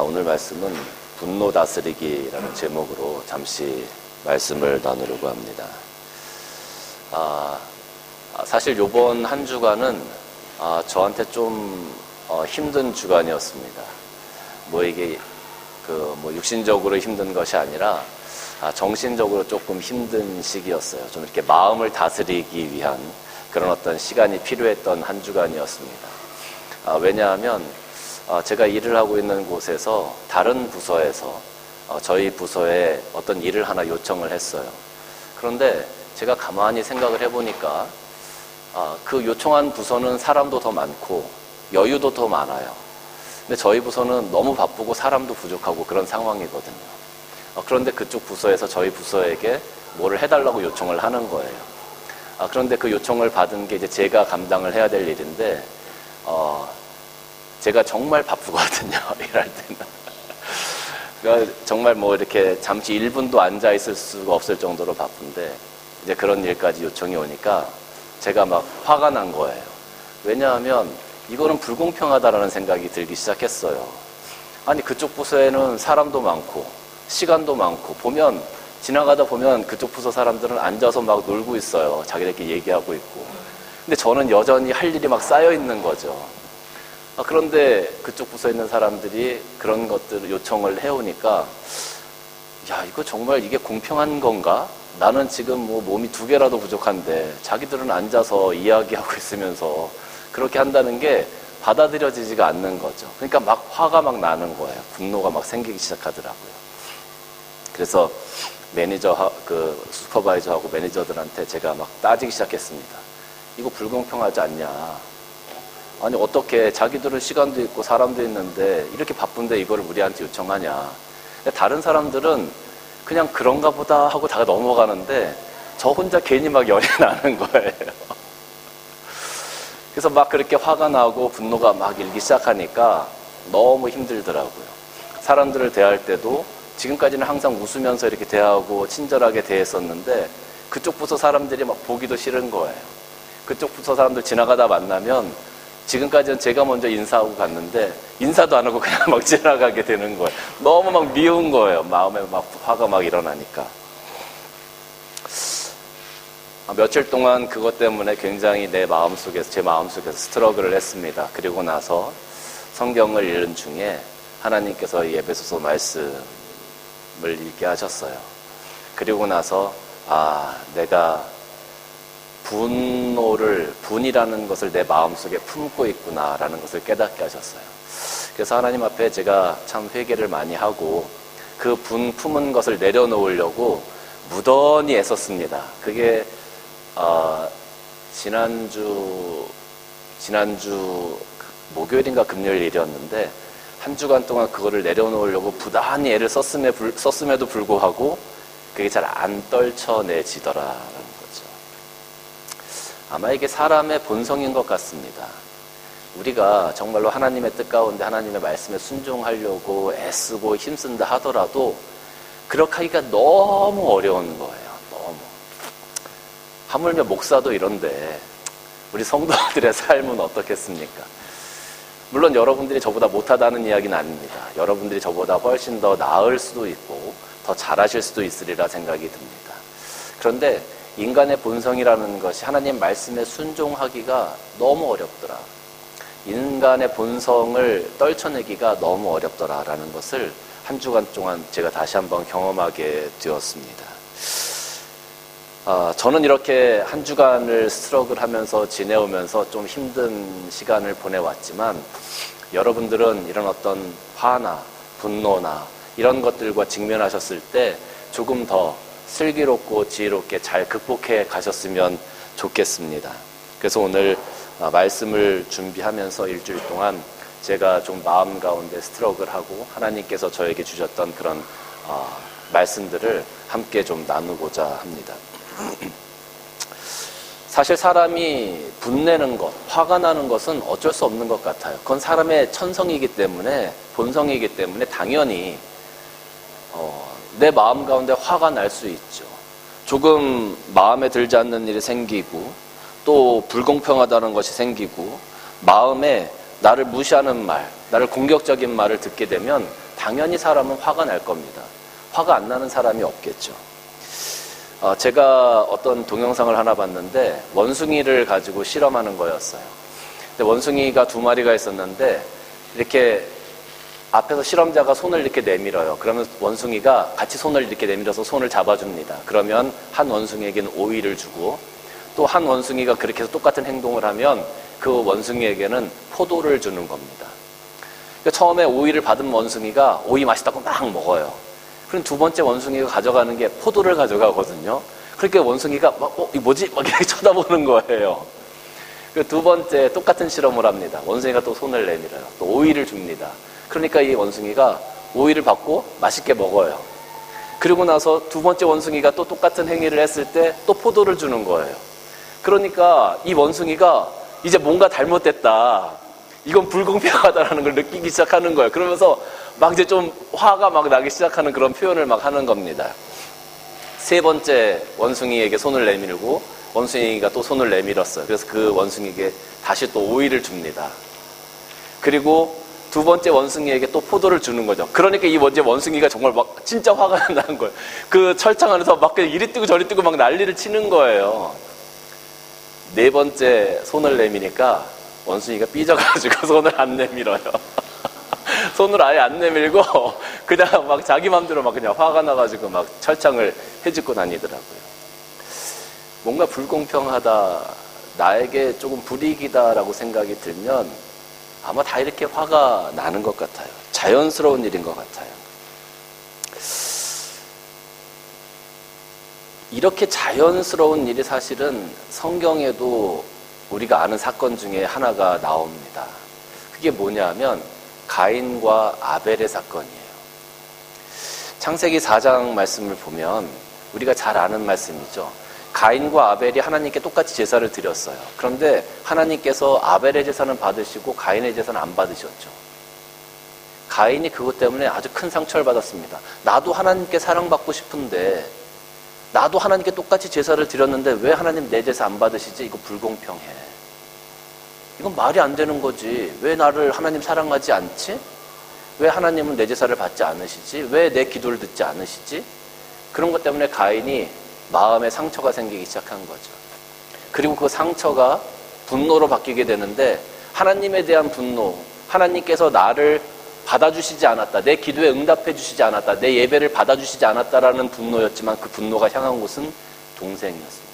오늘 말씀은 분노 다스리기라는 제목으로 잠시 말씀을 나누려고 합니다. 사실 요번 한 주간은 저한테 좀 힘든 주간이었습니다. 이게 육신적으로 힘든 것이 아니라 정신적으로 조금 힘든 시기였어요. 좀 이렇게 마음을 다스리기 위한 그런 어떤 시간이 필요했던 한 주간이었습니다. 왜냐하면 제가 일을 하고 있는 곳에서 다른 부서에서 저희 부서에 어떤 일을 하나 요청을 했어요. 그런데 제가 가만히 생각을 해보니까 그 요청한 부서는 사람도 더 많고 여유도 더 많아요. 근데 저희 부서는 너무 바쁘고 사람도 부족하고 그런 상황이거든요. 그런데 그쪽 부서에서 저희 부서에게 뭐를 해달라고 요청을 하는 거예요. 그런데 그 요청을 받은 게 이제 제가 감당을 해야 될 일인데 제가 정말 바쁘거든요. 일할 때는. 그러니까 정말 이렇게 잠시 1분도 앉아 있을 수가 없을 정도로 바쁜데 이제 그런 일까지 요청이 오니까 제가 막 화가 난 거예요. 왜냐하면 이거는 불공평하다라는 생각이 들기 시작했어요. 아니 그쪽 부서에는 사람도 많고 시간도 많고 지나가다 보면 그쪽 부서 사람들은 앉아서 막 놀고 있어요. 자기들끼리 얘기하고 있고. 근데 저는 여전히 할 일이 막 쌓여 있는 거죠. 그런데 그쪽 부서에 있는 사람들이 그런 것들을 요청을 해오니까 이거 정말 이게 공평한 건가? 나는 지금 몸이 2개라도 부족한데 자기들은 앉아서 이야기하고 있으면서 그렇게 한다는 게 받아들여지지가 않는 거죠. 그러니까 막 화가 막 나는 거예요. 분노가 막 생기기 시작하더라고요. 그래서 슈퍼바이저하고 매니저들한테 제가 막 따지기 시작했습니다. 이거 불공평하지 않냐? 아니 어떻게 자기들은 시간도 있고 사람도 있는데 이렇게 바쁜데 이거를 우리한테 요청하냐? 다른 사람들은 그냥 그런가 보다 하고 다 넘어가는데 저 혼자 괜히 막 열이 나는 거예요. 그래서 막 그렇게 화가 나고 분노가 막 일기 시작하니까 너무 힘들더라고요. 사람들을 대할 때도 지금까지는 항상 웃으면서 이렇게 대하고 친절하게 대했었는데 그쪽 부서 사람들이 막 보기도 싫은 거예요. 그쪽 부서 사람들 지나가다 만나면 지금까지는 제가 먼저 인사하고 갔는데 인사도 안 하고 그냥 막 지나가게 되는 거예요. 너무 막 미운 거예요. 마음에 막 화가 막 일어나니까. 며칠 동안 그것 때문에 굉장히 제 마음속에서 스트러글을 했습니다. 그리고 나서 성경을 읽는 중에 하나님께서 이 에베소서 말씀을 읽게 하셨어요. 그리고 나서 내가 분이라는 것을 내 마음속에 품고 있구나라는 것을 깨닫게 하셨어요. 그래서 하나님 앞에 제가 참 회개를 많이 하고 그 품은 것을 내려놓으려고 무던히 애썼습니다. 그게 지난주 목요일인가 금요일 일이었는데 한 주간 동안 그거를 내려놓으려고 부단히 애를 썼음에도 불구하고 그게 잘 안 떨쳐내지더라라는 거죠. 아마 이게 사람의 본성인 것 같습니다. 우리가 정말로 하나님의 뜻 가운데 하나님의 말씀에 순종하려고 애쓰고 힘쓴다 하더라도 그렇게 하기가 너무 어려운 거예요. 너무. 하물며 목사도 이런데 우리 성도들의 삶은 어떻겠습니까? 물론 여러분들이 저보다 못하다는 이야기는 아닙니다. 여러분들이 저보다 훨씬 더 나을 수도 있고 더 잘하실 수도 있으리라 생각이 듭니다. 그런데 인간의 본성이라는 것이 하나님 말씀에 순종하기가 너무 어렵더라. 인간의 본성을 떨쳐내기가 너무 어렵더라라는 것을 한 주간 동안 제가 다시 한번 경험하게 되었습니다. 저는 이렇게 한 주간을 스트러글하면서 지내오면서 좀 힘든 시간을 보내왔지만 여러분들은 이런 어떤 화나 분노나 이런 것들과 직면하셨을 때 조금 더 슬기롭고 지혜롭게 잘 극복해 가셨으면 좋겠습니다. 그래서 오늘 말씀을 준비하면서 일주일 동안 제가 좀 마음 가운데 스트러글하고 하나님께서 저에게 주셨던 그런 말씀들을 함께 좀 나누고자 합니다. 사실 사람이 분내는 것, 화가 나는 것은 어쩔 수 없는 것 같아요. 그건 사람의 천성이기 때문에, 본성이기 때문에 당연히 내 마음 가운데 화가 날 수 있죠. 조금 마음에 들지 않는 일이 생기고 또 불공평하다는 것이 생기고 마음에 나를 무시하는 말, 나를 공격적인 말을 듣게 되면 당연히 사람은 화가 날 겁니다. 화가 안 나는 사람이 없겠죠. 제가 어떤 동영상을 하나 봤는데 원숭이를 가지고 실험하는 거였어요. 근데 원숭이가 2마리가 있었는데 이렇게 앞에서 실험자가 손을 이렇게 내밀어요. 그러면 원숭이가 같이 손을 이렇게 내밀어서 손을 잡아줍니다. 그러면 한 원숭이에게는 오이를 주고 또 한 원숭이가 그렇게 해서 똑같은 행동을 하면 그 원숭이에게는 포도를 주는 겁니다. 그러니까 처음에 오이를 받은 원숭이가 오이 맛있다고 막 먹어요. 그럼 2번째 원숭이가 가져가는 게 포도를 가져가거든요. 그러니까 원숭이가 막, 이거 뭐지? 막 이렇게 쳐다보는 거예요. 그 2번째 똑같은 실험을 합니다. 원숭이가 또 손을 내밀어요. 또 오이를 줍니다. 그러니까 이 원숭이가 오이를 받고 맛있게 먹어요. 그리고 나서 2번째 원숭이가 또 똑같은 행위를 했을 때 또 포도를 주는 거예요. 그러니까 이 원숭이가 이제 뭔가 잘못됐다. 이건 불공평하다라는 걸 느끼기 시작하는 거예요. 그러면서 막 이제 좀 화가 막 나기 시작하는 그런 표현을 막 하는 겁니다. 3번째 원숭이에게 손을 내밀고 원숭이가 또 손을 내밀었어요. 그래서 그 원숭이에게 다시 또 오이를 줍니다. 그리고 2번째 원숭이에게 또 포도를 주는 거죠. 그러니까 이 원숭이가 정말 막 진짜 화가 나는 거예요. 그 철창 안에서 막 그냥 이리 뛰고 저리 뛰고 막 난리를 치는 거예요. 4번째 손을 내미니까 원숭이가 삐져가지고 손을 안 내밀어요. 손을 아예 안 내밀고 그냥 막 자기 맘대로 막 그냥 화가 나가지고 막 철창을 헤집고 다니더라고요. 뭔가 불공평하다, 나에게 조금 불이익이다라고 생각이 들면 아마 다 이렇게 화가 나는 것 같아요. 자연스러운 일인 것 같아요. 이렇게 자연스러운 일이 사실은 성경에도 우리가 아는 사건 중에 하나가 나옵니다. 그게 뭐냐면 가인과 아벨의 사건이에요. 창세기 4장 말씀을 보면 우리가 잘 아는 말씀이죠. 가인과 아벨이 하나님께 똑같이 제사를 드렸어요. 그런데 하나님께서 아벨의 제사는 받으시고 가인의 제사는 안 받으셨죠. 가인이 그것 때문에 아주 큰 상처를 받았습니다. 나도 하나님께 사랑받고 싶은데 나도 하나님께 똑같이 제사를 드렸는데 왜 하나님 내 제사 안 받으시지? 이거 불공평해. 이건 말이 안 되는 거지. 왜 나를 하나님 사랑하지 않지? 왜 하나님은 내 제사를 받지 않으시지? 왜 내 기도를 듣지 않으시지? 그런 것 때문에 가인이 마음에 상처가 생기기 시작한 거죠. 그리고 그 상처가 분노로 바뀌게 되는데 하나님에 대한 분노, 하나님께서 나를 받아주시지 않았다, 내 기도에 응답해 주시지 않았다, 내 예배를 받아주시지 않았다라는 분노였지만 그 분노가 향한 곳은 동생이었습니다.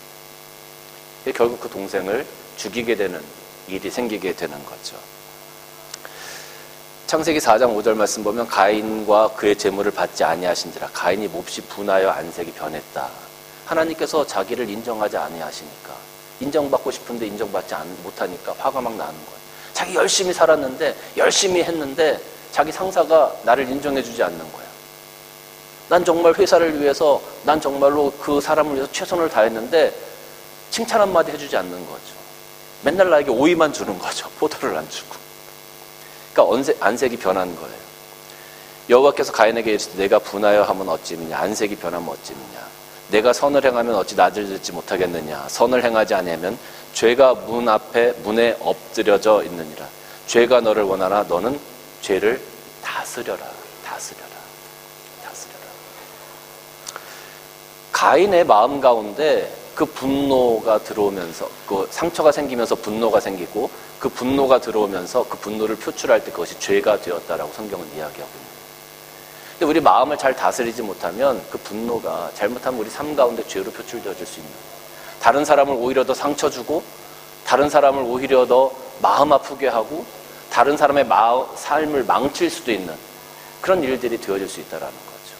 결국 그 동생을 죽이게 되는 일이 생기게 되는 거죠. 창세기 4장 5절 말씀 보면 가인과 그의 재물을 받지 아니하신지라 가인이 몹시 분하여 안색이 변했다. 하나님께서 자기를 인정하지 아니하시니까, 인정받고 싶은데 인정받지 못하니까 화가 막 나는 거예요. 자기 열심히 살았는데, 열심히 했는데 자기 상사가 나를 인정해주지 않는 거야. 난 정말 회사를 위해서, 난 정말로 그 사람을 위해서 최선을 다했는데 칭찬 한마디 해주지 않는 거죠. 맨날 나에게 오이만 주는 거죠. 포도를 안 주고. 그러니까 안색이 변한 거예요. 여호와께서 가인에게 이르시되 내가 분하여 하면 어찌미냐, 안색이 변하면 어찌미냐, 내가 선을 행하면 어찌 나를 듣지 못하겠느냐, 선을 행하지 아니하면 죄가 문에 엎드려져 있느니라. 죄가 너를 원하나 너는 죄를 다스려라. 가인의 마음 가운데 그 분노가 들어오면서, 그 상처가 생기면서 분노가 생기고, 그 분노가 들어오면서 그 분노를 표출할 때 그것이 죄가 되었다라고 성경은 이야기하고 있습니다. 근데 우리 마음을 잘 다스리지 못하면 그 분노가 잘못하면 우리 삶 가운데 죄로 표출되어질 수 있는, 다른 사람을 오히려 더 상처 주고, 다른 사람을 오히려 더 마음 아프게 하고, 다른 사람의 삶을 망칠 수도 있는 그런 일들이 되어질 수 있다는 거죠.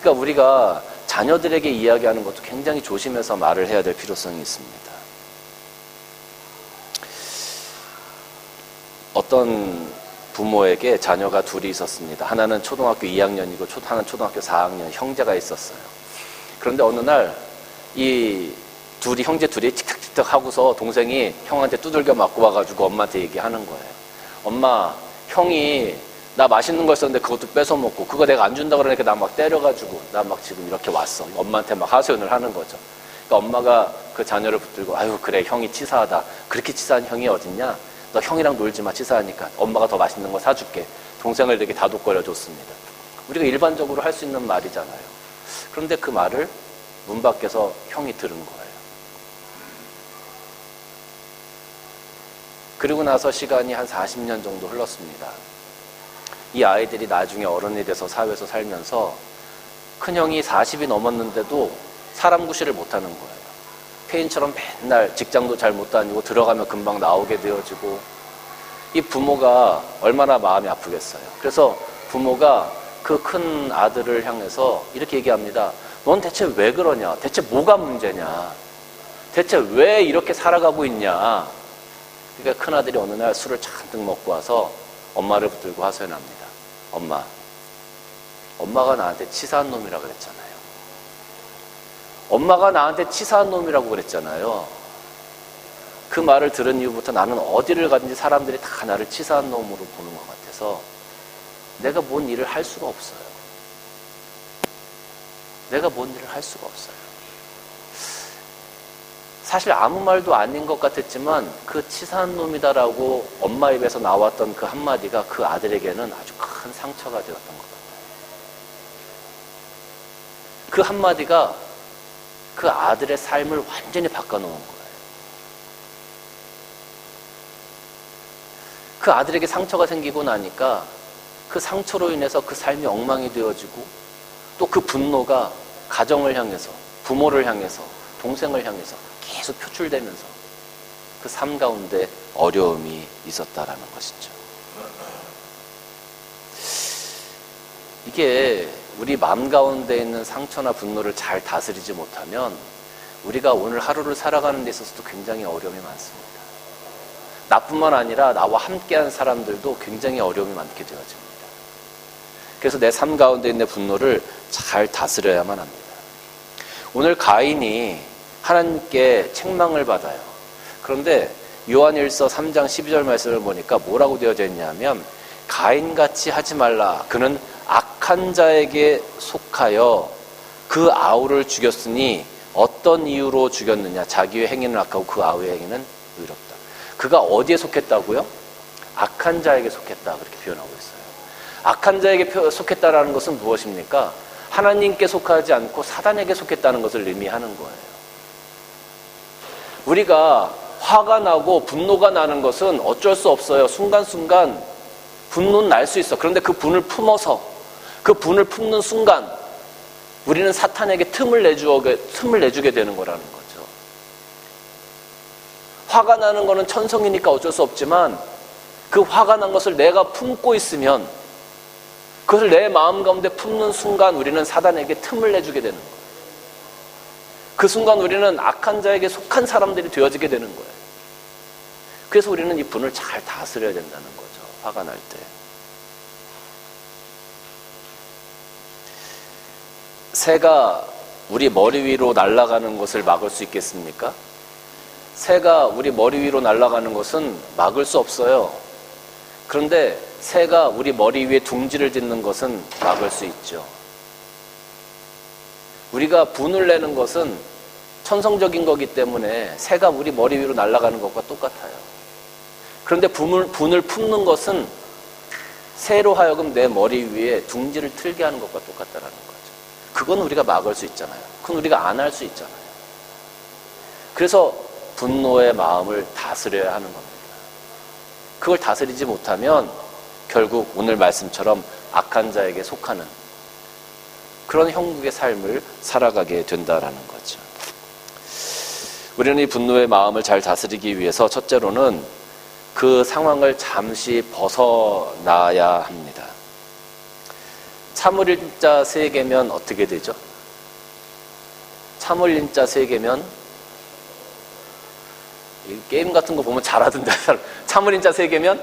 그러니까 우리가 자녀들에게 이야기하는 것도 굉장히 조심해서 말을 해야 될 필요성이 있습니다. 어떤 부모에게 자녀가 둘이 있었습니다. 하나는 초등학교 2학년이고 하나는 초등학교 4학년 형제가 있었어요. 그런데 어느 날 이 형제 둘이 틱탁틱탁 하고서 동생이 형한테 두들겨 맞고 와가지고 엄마한테 얘기하는 거예요. 엄마, 형이 나 맛있는 거 있었는데 그것도 뺏어 먹고 그거 내가 안 준다 그러니까 나 막 때려가지고 나 막 지금 이렇게 왔어. 엄마한테 막 하소연을 하는 거죠. 그러니까 엄마가 그 자녀를 붙들고 아유 그래 형이 치사하다. 그렇게 치사한 형이 어딨냐? 너 형이랑 놀지 마, 치사하니까. 엄마가 더 맛있는 거 사줄게. 동생을 되게 다독거려 줬습니다. 우리가 일반적으로 할 수 있는 말이잖아요. 그런데 그 말을 문 밖에서 형이 들은 거예요. 그리고 나서 시간이 한 40년 정도 흘렀습니다. 이 아이들이 나중에 어른이 돼서 사회에서 살면서 큰형이 40이 넘었는데도 사람 구실을 못하는 거예요. 폐인처럼 맨날 직장도 잘 못 다니고 들어가면 금방 나오게 되어지고, 이 부모가 얼마나 마음이 아프겠어요. 그래서 부모가 그 큰 아들을 향해서 이렇게 얘기합니다. 넌 대체 왜 그러냐? 대체 뭐가 문제냐? 대체 왜 이렇게 살아가고 있냐? 그러니까 큰 아들이 어느 날 술을 잔뜩 먹고 와서 엄마를 붙들고 하소연합니다. 엄마가 나한테 치사한 놈이라고 그랬잖아요. 엄마가 나한테 치사한 놈이라고 그랬잖아요. 그 말을 들은 이후부터 나는 어디를 가든지 사람들이 다 나를 치사한 놈으로 보는 것 같아서 내가 뭔 일을 할 수가 없어요. 내가 뭔 일을 할 수가 없어요. 사실 아무 말도 아닌 것 같았지만 그 치사한 놈이다라고 엄마 입에서 나왔던 그 한마디가 그 아들에게는 아주 큰 상처가 되었던 것 같아요. 그 한마디가 그 아들의 삶을 완전히 바꿔놓은 거예요. 그 아들에게 상처가 생기고 나니까 그 상처로 인해서 그 삶이 엉망이 되어지고, 또 그 분노가 가정을 향해서, 부모를 향해서, 동생을 향해서 계속 표출되면서 그 삶 가운데 어려움이 있었다라는 것이죠. 이게 우리 마음 가운데 있는 상처나 분노를 잘 다스리지 못하면 우리가 오늘 하루를 살아가는 데 있어서도 굉장히 어려움이 많습니다. 나뿐만 아니라 나와 함께한 사람들도 굉장히 어려움이 많게 되어집니다. 그래서 내 삶 가운데 있는 분노를 잘 다스려야만 합니다. 오늘 가인이 하나님께 책망을 받아요. 그런데 요한일서 3장 12절 말씀을 보니까 뭐라고 되어져 있냐면, 가인같이 하지 말라. 그는 악한 자에게 속하여 그 아우를 죽였으니 어떤 이유로 죽였느냐? 자기의 행위는 악하고 그 아우의 행위는 의롭다. 그가 어디에 속했다고요? 악한 자에게 속했다. 그렇게 표현하고 있어요. 악한 자에게 속했다라는 것은 무엇입니까? 하나님께 속하지 않고 사단에게 속했다는 것을 의미하는 거예요. 우리가 화가 나고 분노가 나는 것은 어쩔 수 없어요. 순간순간 분노는 날 수 있어. 그런데 그 분을 품어서, 그 분을 품는 순간 우리는 사탄에게 틈을 내주게 되는 거라는 거죠. 화가 나는 거는 천성이니까 어쩔 수 없지만, 그 화가 난 것을 내가 품고 있으면, 그것을 내 마음 가운데 품는 순간 우리는 사단에게 틈을 내주게 되는 거예요. 그 순간 우리는 악한 자에게 속한 사람들이 되어지게 되는 거예요. 그래서 우리는 이 분을 잘 다스려야 된다는 거죠. 화가 날 때. 새가 우리 머리 위로 날아가는 것을 막을 수 있겠습니까? 새가 우리 머리 위로 날아가는 것은 막을 수 없어요. 그런데 새가 우리 머리 위에 둥지를 짓는 것은 막을 수 있죠. 우리가 분을 내는 것은 천성적인 거기 때문에 새가 우리 머리 위로 날아가는 것과 똑같아요. 그런데 분을 품는 것은 새로 하여금 내 머리 위에 둥지를 틀게 하는 것과 똑같다라는 거죠. 그건 우리가 막을 수 있잖아요. 그건 우리가 안 할 수 있잖아요. 그래서 분노의 마음을 다스려야 하는 겁니다. 그걸 다스리지 못하면 결국 오늘 말씀처럼 악한 자에게 속하는 그런 형국의 삶을 살아가게 된다라는 거죠. 우리는 이 분노의 마음을 잘 다스리기 위해서 첫째로는 그 상황을 잠시 벗어나야 합니다. 참을인자 3개면 어떻게 되죠? 참을인자 3개면 게임 같은 거 보면 잘하던데, 참을인자 3개면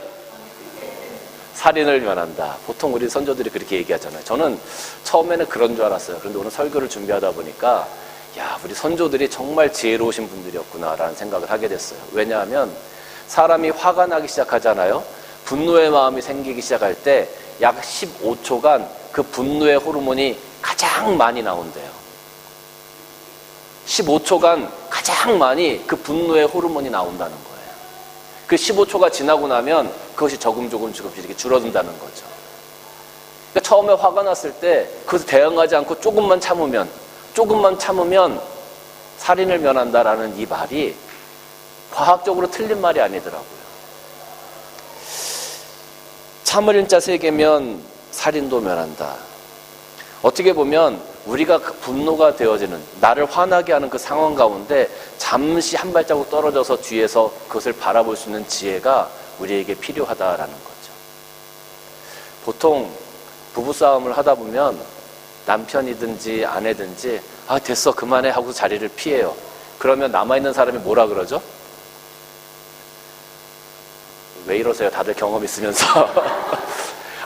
살인을 면한다. 보통 우리 선조들이 그렇게 얘기하잖아요. 저는 처음에는 그런 줄 알았어요. 그런데 오늘 설교를 준비하다 보니까 야, 우리 선조들이 정말 지혜로우신 분들이었구나라는 생각을 하게 됐어요. 왜냐하면 사람이 화가 나기 시작하잖아요. 분노의 마음이 생기기 시작할 때 약 15초간 그 분노의 호르몬이 가장 많이 나온대요. 15초간 가장 많이 그 분노의 호르몬이 나온다는 거예요. 그 15초가 지나고 나면 그것이 조금씩 이렇게 줄어든다는 거죠. 그러니까 처음에 화가 났을 때 그것을 대응하지 않고 조금만 참으면 살인을 면한다라는 이 말이 과학적으로 틀린 말이 아니더라고요. 참을 자 세게면 살인도 면한다. 어떻게 보면 우리가 분노가 되어지는, 나를 화나게 하는 그 상황 가운데 잠시 한 발자국 떨어져서 뒤에서 그것을 바라볼 수 있는 지혜가 우리에게 필요하다라는 거죠. 보통 부부싸움을 하다 보면 남편이든지 아내든지 됐어 그만해 하고 자리를 피해요. 그러면 남아있는 사람이 뭐라 그러죠? 왜 이러세요? 다들 경험 있으면서.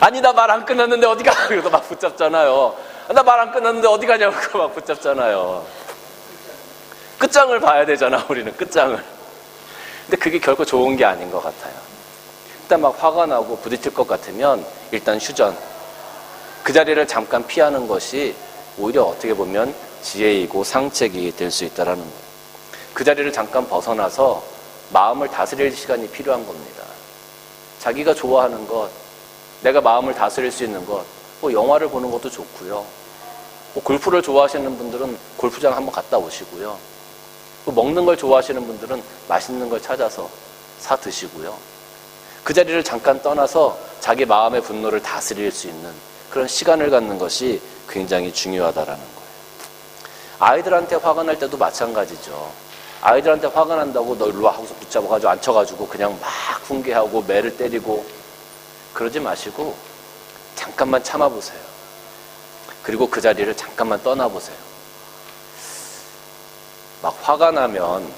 아니 나 말 안 끝났는데 어디가? 그래서 막 붙잡잖아요. 나 말 안 끝났는데 어디 가냐고 막 붙잡잖아요. 끝장을 봐야 되잖아, 우리는 끝장을. 근데 그게 결코 좋은 게 아닌 것 같아요. 일단 막 화가 나고 부딪힐 것 같으면 일단 휴전. 그 자리를 잠깐 피하는 것이 오히려 어떻게 보면 지혜이고 상책이 될 수 있다는 거예요. 그 자리를 잠깐 벗어나서 마음을 다스릴 시간이 필요한 겁니다. 자기가 좋아하는 것, 내가 마음을 다스릴 수 있는 것, 뭐 영화를 보는 것도 좋고요. 뭐 골프를 좋아하시는 분들은 골프장 한번 갔다 오시고요. 뭐 먹는 걸 좋아하시는 분들은 맛있는 걸 찾아서 사 드시고요. 그 자리를 잠깐 떠나서 자기 마음의 분노를 다스릴 수 있는 그런 시간을 갖는 것이 굉장히 중요하다라는 거예요. 아이들한테 화가 날 때도 마찬가지죠. 아이들한테 화가 난다고 너 일로 와 하고서 붙잡아가지고 앉혀가지고 그냥 막 훈계하고 매를 때리고 그러지 마시고 잠깐만 참아보세요. 그리고 그 자리를 잠깐만 떠나보세요. 막 화가 나면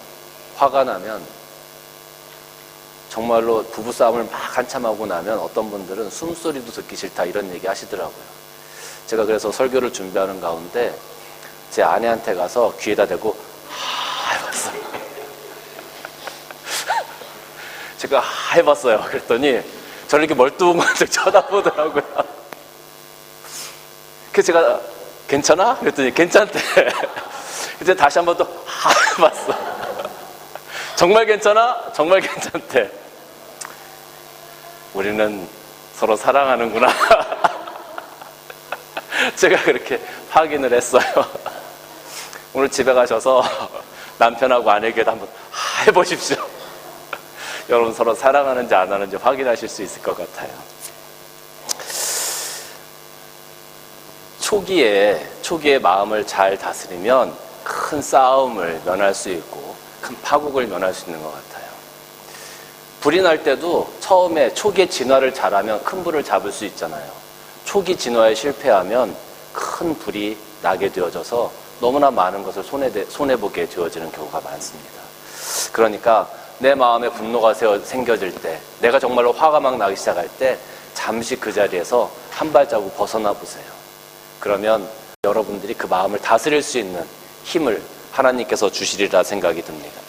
정말로 부부싸움을 막 한참 하고 나면 어떤 분들은 숨소리도 듣기 싫다 이런 얘기 하시더라고요. 제가 그래서 설교를 준비하는 가운데 제 아내한테 가서 귀에다 대고 해봤어요. 제가 해봤어요. 그랬더니 저를 이렇게 멀뚱멀뚱 쳐다보더라고요. 그래서 제가 괜찮아? 그랬더니 괜찮대. 이제 다시 한 번 또 해봤어. 정말 괜찮아? 정말 괜찮대. 우리는 서로 사랑하는구나. 제가 그렇게 확인을 했어요. 오늘 집에 가셔서 남편하고 아내에게도 한번 해보십시오. 여러분 서로 사랑하는지 안 하는지 확인하실 수 있을 것 같아요. 초기에 마음을 잘 다스리면 큰 싸움을 면할 수 있고 큰 파국을 면할 수 있는 것 같아요. 불이 날 때도 처음에 초기에 진화를 잘하면 큰 불을 잡을 수 있잖아요. 초기 진화에 실패하면 큰 불이 나게 되어져서 너무나 많은 것을 손해보게 되어지는 경우가 많습니다. 그러니까 내 마음에 분노가 생겨질 때, 내가 정말로 화가 막 나기 시작할 때 잠시 그 자리에서 한 발자국 벗어나 보세요. 그러면 여러분들이 그 마음을 다스릴 수 있는 힘을 하나님께서 주시리라 생각이 듭니다.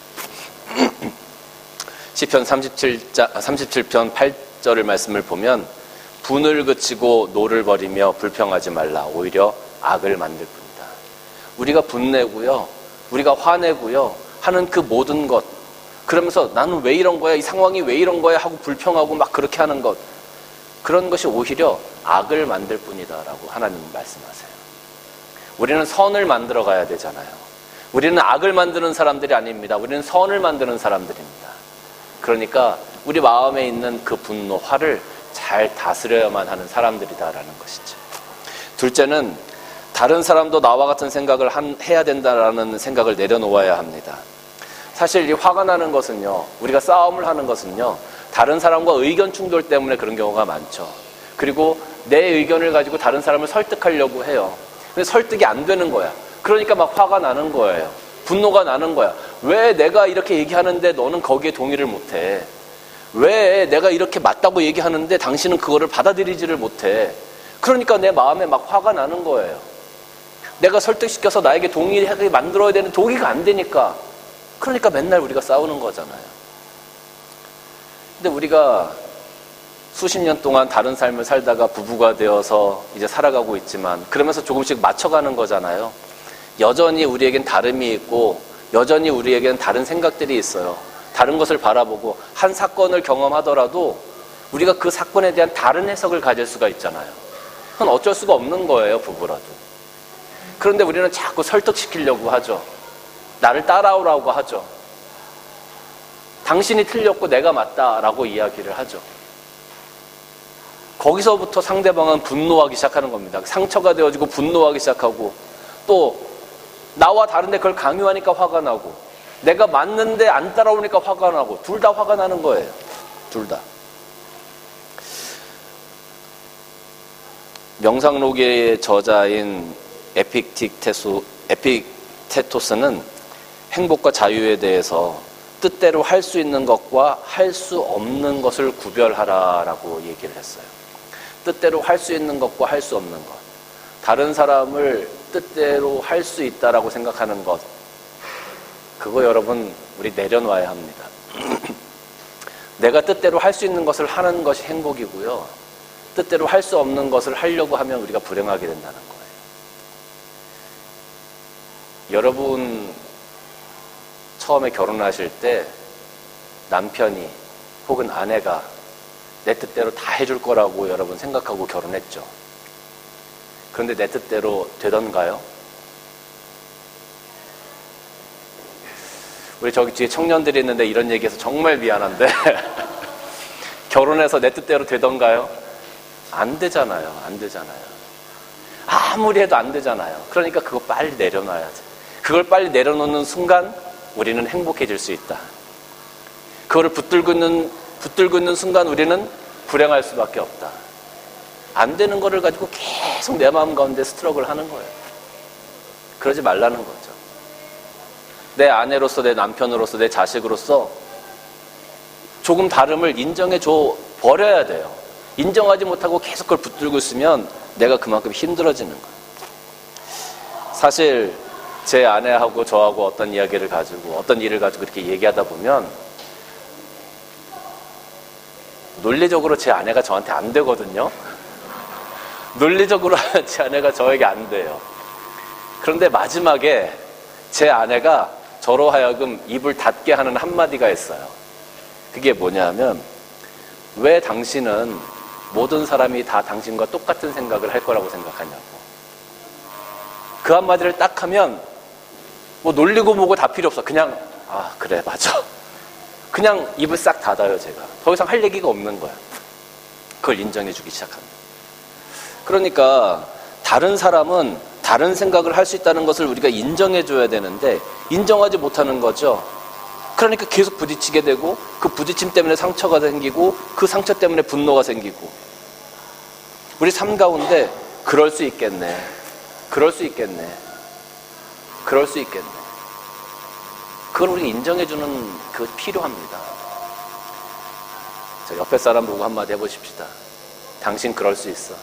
시편 37편 8절의 말씀을 보면 분을 그치고 노를 버리며 불평하지 말라. 오히려 악을 만들 뿐이다. 우리가 분내고요, 우리가 화내고요 하는 그 모든 것, 그러면서 나는 왜 이런 거야, 이 상황이 왜 이런 거야 하고 불평하고 막 그렇게 하는 것, 그런 것이 오히려 악을 만들 뿐이다라고 하나님은 말씀하세요. 우리는 선을 만들어 가야 되잖아요. 우리는 악을 만드는 사람들이 아닙니다. 우리는 선을 만드는 사람들입니다. 그러니까 우리 마음에 있는 그 분노, 화를 잘 다스려야만 하는 사람들이다라는 것이죠. 둘째는 다른 사람도 나와 같은 생각을 해야 된다라는 생각을 내려놓아야 합니다. 사실 이 화가 나는 것은요, 우리가 싸움을 하는 것은요, 다른 사람과 의견 충돌 때문에 그런 경우가 많죠. 그리고 내 의견을 가지고 다른 사람을 설득하려고 해요. 근데 설득이 안 되는 거야. 그러니까 막 화가 나는 거예요. 분노가 나는 거야. 왜 내가 이렇게 얘기하는데 너는 거기에 동의를 못해? 왜 내가 이렇게 맞다고 얘기하는데 당신은 그거를 받아들이지를 못해? 그러니까 내 마음에 막 화가 나는 거예요. 내가 설득시켜서 나에게 동의하게 만들어야 되는 동의가 안 되니까. 그러니까 맨날 우리가 싸우는 거잖아요. 근데 우리가 수십 년 동안 다른 삶을 살다가 부부가 되어서 이제 살아가고 있지만 그러면서 조금씩 맞춰가는 거잖아요. 여전히 우리에겐 다름이 있고 여전히 우리에겐 다른 생각들이 있어요. 다른 것을 바라보고 한 사건을 경험하더라도 우리가 그 사건에 대한 다른 해석을 가질 수가 있잖아요. 그건 어쩔 수가 없는 거예요, 부부라도. 그런데 우리는 자꾸 설득시키려고 하죠. 나를 따라오라고 하죠. 당신이 틀렸고 내가 맞다라고 이야기를 하죠. 거기서부터 상대방은 분노하기 시작하는 겁니다. 상처가 되어지고 분노하기 시작하고, 또 나와 다른데 그걸 강요하니까 화가 나고, 내가 맞는데 안 따라오니까 화가 나고, 둘 다 화가 나는 거예요. 둘 다. 명상록의 저자인 에픽테토스는 행복과 자유에 대해서 뜻대로 할 수 있는 것과 할 수 없는 것을 구별하라라고 얘기를 했어요. 뜻대로 할 수 있는 것과 할 수 없는 것. 다른 사람을 뜻대로 할 수 있다라고 생각하는 것. 그거 여러분, 우리 내려놔야 합니다. 내가 뜻대로 할 수 있는 것을 하는 것이 행복이고요. 뜻대로 할 수 없는 것을 하려고 하면 우리가 불행하게 된다는 거예요. 여러분, 처음에 결혼하실 때 남편이 혹은 아내가 내 뜻대로 다 해줄 거라고 여러분 생각하고 결혼했죠. 그런데 내 뜻대로 되던가요? 우리 저기 뒤에 청년들이 있는데 이런 얘기해서 정말 미안한데 결혼해서 내 뜻대로 되던가요? 안 되잖아요. 안 되잖아요. 아무리 해도 안 되잖아요. 그러니까 그거 빨리 내려놔야지. 그걸 빨리 내려놓는 순간 우리는 행복해질 수 있다. 그거를 붙들고 있는 순간 우리는 불행할 수밖에 없다. 안 되는 거를 가지고 계속 내 마음 가운데 스트럭을 하는 거예요. 그러지 말라는 거죠. 내 아내로서, 내 남편으로서, 내 자식으로서 조금 다름을 인정해 줘 버려야 돼요. 인정하지 못하고 계속 그걸 붙들고 있으면 내가 그만큼 힘들어지는 거예요. 사실 제 아내하고 저하고 어떤 이야기를 가지고 어떤 일을 가지고 이렇게 얘기하다 보면 논리적으로 제 아내가 저한테 안 되거든요. 논리적으로 제 아내가 저에게 안 돼요. 그런데 마지막에 제 아내가 저로 하여금 입을 닫게 하는 한마디가 있어요. 그게 뭐냐면, 왜 당신은 모든 사람이 다 당신과 똑같은 생각을 할 거라고 생각하냐고. 그 한마디를 딱 하면 뭐 놀리고 뭐고 다 필요 없어. 그냥 아 그래 맞아. 그냥 입을 싹 닫아요. 제가 더 이상 할 얘기가 없는 거야. 그걸 인정해 주기 시작합니다. 그러니까 다른 사람은 다른 생각을 할 수 있다는 것을 우리가 인정해 줘야 되는데 인정하지 못하는 거죠. 그러니까 계속 부딪히게 되고 그 부딪힘 때문에 상처가 생기고 그 상처 때문에 분노가 생기고, 우리 삶 가운데 그럴 수 있겠네, 그럴 수 있겠네, 그럴 수 있겠네. 그걸 우리가 인정해주는 그거 필요합니다. 자, 옆에 사람 보고 한마디 해보십시다. 당신 그럴 수 있어.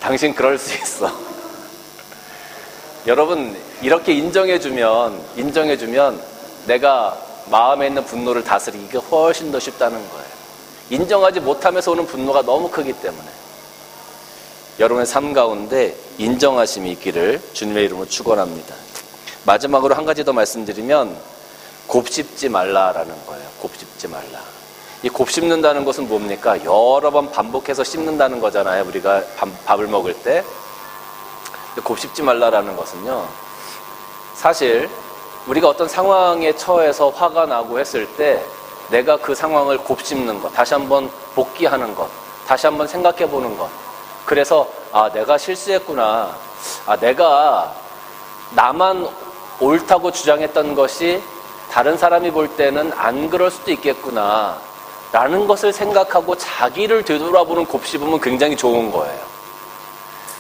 당신 그럴 수 있어. 여러분, 이렇게 인정해주면 내가 마음에 있는 분노를 다스리기가 훨씬 더 쉽다는 거예요. 인정하지 못하면서 오는 분노가 너무 크기 때문에. 여러분의 삶 가운데 인정하심이 있기를 주님의 이름으로 축원합니다. 마지막으로 한 가지 더 말씀드리면, 곱씹지 말라라는 거예요. 곱씹지 말라. 이 곱씹는다는 것은 뭡니까? 여러 번 반복해서 씹는다는 거잖아요. 우리가 밥을 먹을 때. 곱씹지 말라라는 것은요, 사실 우리가 어떤 상황에 처해서 화가 나고 했을 때 내가 그 상황을 곱씹는 것, 다시 한번 복기하는 것, 다시 한번 생각해 보는 것. 그래서 아, 내가 실수했구나. 아, 내가 나만 옳다고 주장했던 것이 다른 사람이 볼 때는 안 그럴 수도 있겠구나 라는 것을 생각하고 자기를 되돌아보는 곱씹음은 굉장히 좋은 거예요.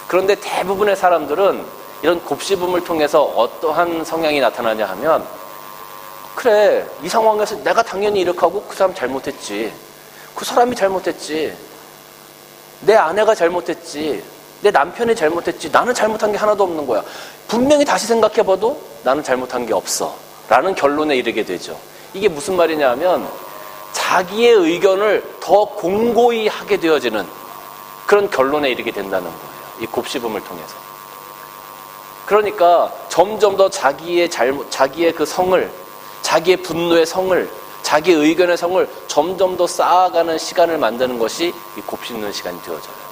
그런데 대부분의 사람들은 이런 곱씹음을 통해서 어떠한 성향이 나타나냐 하면, 그래, 이 상황에서 내가 당연히 이렇게 하고 그 사람 잘못했지, 그 사람이 잘못했지, 내 아내가 잘못했지, 내 남편이 잘못했지, 나는 잘못한 게 하나도 없는 거야. 분명히 다시 생각해봐도 나는 잘못한 게 없어 라는 결론에 이르게 되죠. 이게 무슨 말이냐 하면, 자기의 의견을 더 공고히 하게 되어지는 그런 결론에 이르게 된다는 거예요. 이 곱씹음을 통해서. 그러니까 점점 더 자기의 그 성을, 자기의 분노의 성을, 자기의 의견의 성을 점점 더 쌓아가는 시간을 만드는 것이 이 곱씹는 시간이 되어져요.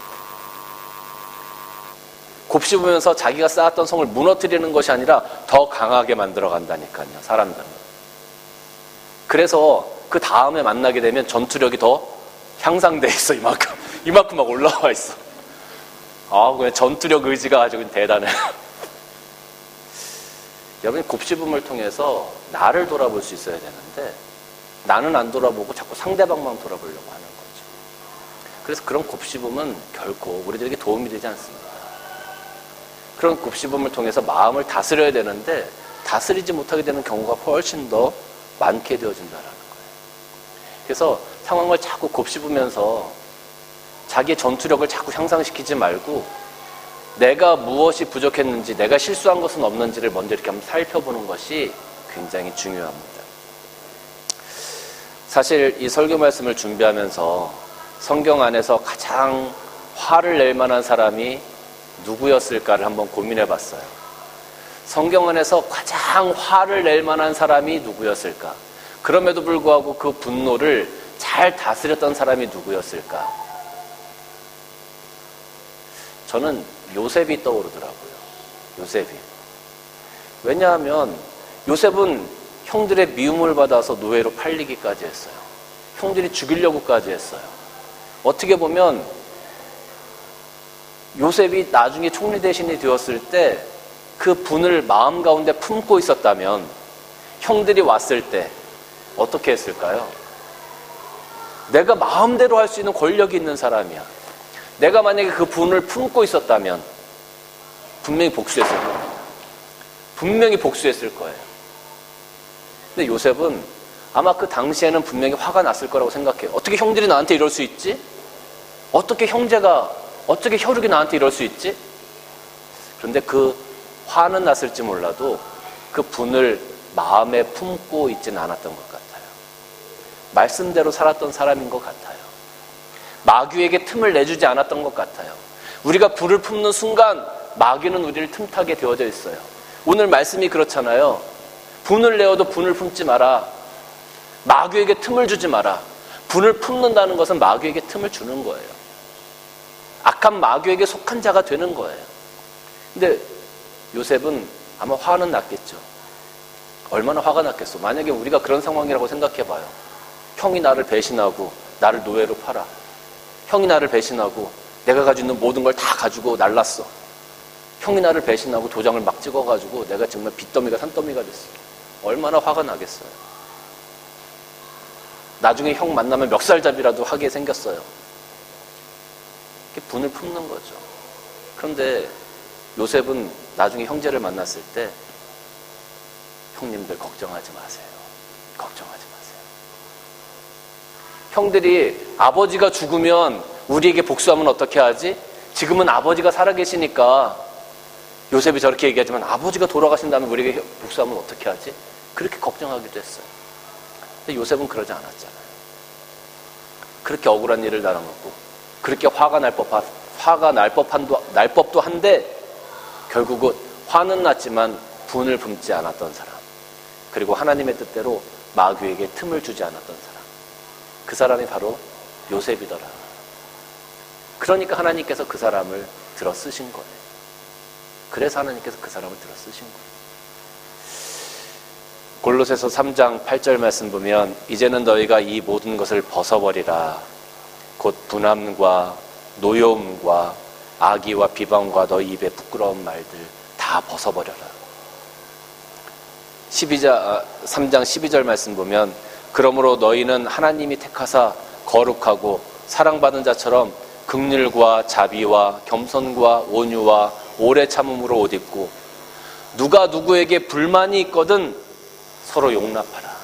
곱씹으면서 자기가 쌓았던 성을 무너뜨리는 것이 아니라 더 강하게 만들어 간다니까요, 사람들은. 그래서 그 다음에 만나게 되면 전투력이 더 향상돼 있어. 이만큼 막 올라와 있어. 그냥 전투력 의지가 아주 대단해. 여러분, 곱씹음을 통해서 나를 돌아볼 수 있어야 되는데 나는 안 돌아보고 자꾸 상대방만 돌아보려고 하는 거죠. 그래서 그런 곱씹음은 결코 우리들에게 도움이 되지 않습니다. 그런 곱씹음을 통해서 마음을 다스려야 되는데 다스리지 못하게 되는 경우가 훨씬 더 많게 되어진다는 거예요. 그래서 상황을 자꾸 곱씹으면서 자기의 전투력을 자꾸 향상시키지 말고 내가 무엇이 부족했는지, 내가 실수한 것은 없는지를 먼저 이렇게 한번 살펴보는 것이 굉장히 중요합니다. 사실 이 설교 말씀을 준비하면서 성경 안에서 가장 화를 낼 만한 사람이 누구였을까를 한번 고민해 봤어요. 성경 안에서 가장 화를 낼 만한 사람이 누구였을까? 그럼에도 불구하고 그 분노를 잘 다스렸던 사람이 누구였을까? 저는 요셉이 떠오르더라고요. 요셉이. 왜냐하면 요셉은 형들의 미움을 받아서 노예로 팔리기까지 했어요. 형들이 죽이려고까지 했어요. 어떻게 보면 요셉이 나중에 총리 대신이 되었을 때 그 분을 마음 가운데 품고 있었다면 형들이 왔을 때 어떻게 했을까요? 내가 마음대로 할 수 있는 권력이 있는 사람이야. 내가 만약에 그 분을 품고 있었다면 분명히 복수했을 거예요. 분명히 복수했을 거예요. 근데 요셉은 아마 그 당시에는 분명히 화가 났을 거라고 생각해요. 어떻게 형들이 나한테 이럴 수 있지? 어떻게 혈육이 나한테 이럴 수 있지? 그런데 그 화는 났을지 몰라도 그 분을 마음에 품고 있지는 않았던 것 같아요. 말씀대로 살았던 사람인 것 같아요. 마귀에게 틈을 내주지 않았던 것 같아요. 우리가 불을 품는 순간 마귀는 우리를 틈타게 되어져 있어요. 오늘 말씀이 그렇잖아요. 분을 내어도 분을 품지 마라. 마귀에게 틈을 주지 마라. 분을 품는다는 것은 마귀에게 틈을 주는 거예요. 악한 마귀에게 속한 자가 되는 거예요. 근데 요셉은 아마 화는 났겠죠. 얼마나 화가 났겠어. 만약에 우리가 그런 상황이라고 생각해봐요. 형이 나를 배신하고 나를 노예로 팔아. 형이 나를 배신하고 내가 가지고 있는 모든 걸 다 가지고 날랐어. 형이 나를 배신하고 도장을 막 찍어가지고 내가 정말 빚더미가 산더미가 됐어. 얼마나 화가 나겠어요. 나중에 형 만나면 멱살잡이라도 하게 생겼어요. 이렇게 분을 품는 거죠. 그런데 요셉은 나중에 형제를 만났을 때 형님들 걱정하지 마세요. 걱정하지 마세요. 형들이 아버지가 죽으면 우리에게 복수하면 어떻게 하지? 지금은 아버지가 살아계시니까 요셉이 저렇게 얘기하지만 아버지가 돌아가신 다음에 우리에게 복수하면 어떻게 하지? 그렇게 걱정하기도 했어요. 근데 요셉은 그러지 않았잖아요. 그렇게 억울한 일을 당하고 그렇게 화가 날 법도 한데 결국은 화는 났지만 분을 품지 않았던 사람, 그리고 하나님의 뜻대로 마귀에게 틈을 주지 않았던 사람, 그 사람이 바로 요셉이더라. 그러니까 하나님께서 그 사람을 들어 쓰신 거예요. 그래서 하나님께서 그 사람을 들어 쓰신 거예요. 골로새서 3장 8절 말씀 보면 이제는 너희가 이 모든 것을 벗어버리라. 곧 분함과 노여움과 악의와 비방과 너희 입에 부끄러운 말들 다 벗어버려라. 3장 12절 말씀 보면 그러므로 너희는 하나님이 택하사 거룩하고 사랑받은 자처럼 긍휼과 자비와 겸손과 온유와 오래 참음으로 옷 입고 누가 누구에게 불만이 있거든 서로 용납하라.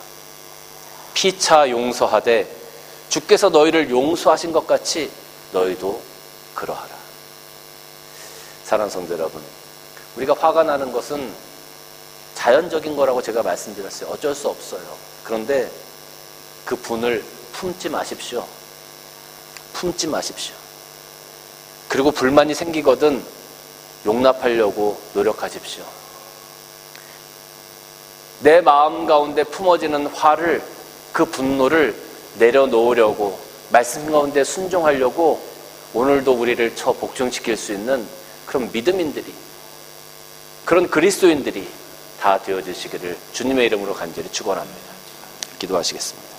피차 용서하되 주께서 너희를 용서하신 것 같이 너희도 그러하라. 사랑하는 성도 여러분, 우리가 화가 나는 것은 자연적인 거라고 제가 말씀드렸어요. 어쩔 수 없어요. 그런데 그 분을 품지 마십시오. 품지 마십시오. 그리고 불만이 생기거든 용납하려고 노력하십시오. 내 마음 가운데 품어지는 화를, 그 분노를 내려놓으려고, 말씀 가운데 순종하려고 오늘도 우리를 복종시킬 수 있는 그런 믿음인들이, 그런 그리스도인들이 다 되어주시기를 주님의 이름으로 간절히 축원합니다. 기도하시겠습니다.